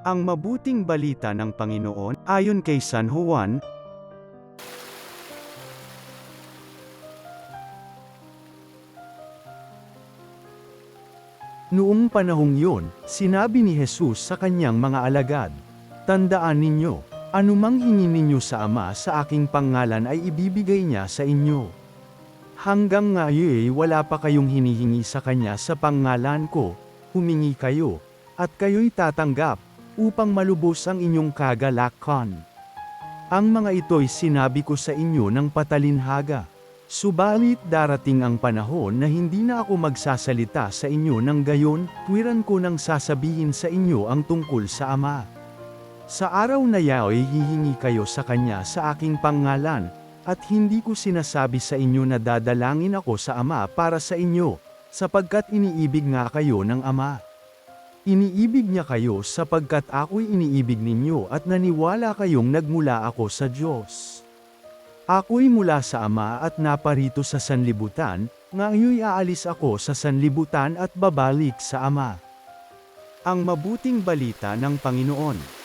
Ang mabuting balita ng Panginoon, ayon kay San Juan. Noong panahong yun, sinabi ni Jesus sa kanyang mga alagad, "Tandaan ninyo, anumang hingin ninyo sa Ama sa aking pangalan ay ibibigay niya sa inyo. Hanggang ngayon wala pa kayong hinihingi sa kanya sa pangalan ko, humingi kayo, at kayo'y tatanggap, upang malubos ang inyong kagalakan. Ang mga ito'y sinabi ko sa inyo ng patalinhaga. Subalit darating ang panahon na hindi na ako magsasalita sa inyo ng gayon, tuwiran ko nang sasabihin sa inyo ang tungkol sa Ama. Sa araw na yaoy hihingi kayo sa Kanya sa aking pangalan, at hindi ko sinasabi sa inyo na dadalangin ako sa Ama para sa inyo, sapagkat iniibig nga kayo ng Ama. Iniibig niya kayo sapagkat ako'y iniibig ninyo at naniwala kayong nagmula ako sa Diyos. Ako'y mula sa Ama at naparito sa sanlibutan, ngayoy aalis ako sa sanlibutan at babalik sa Ama." Ang mabuting balita ng Panginoon.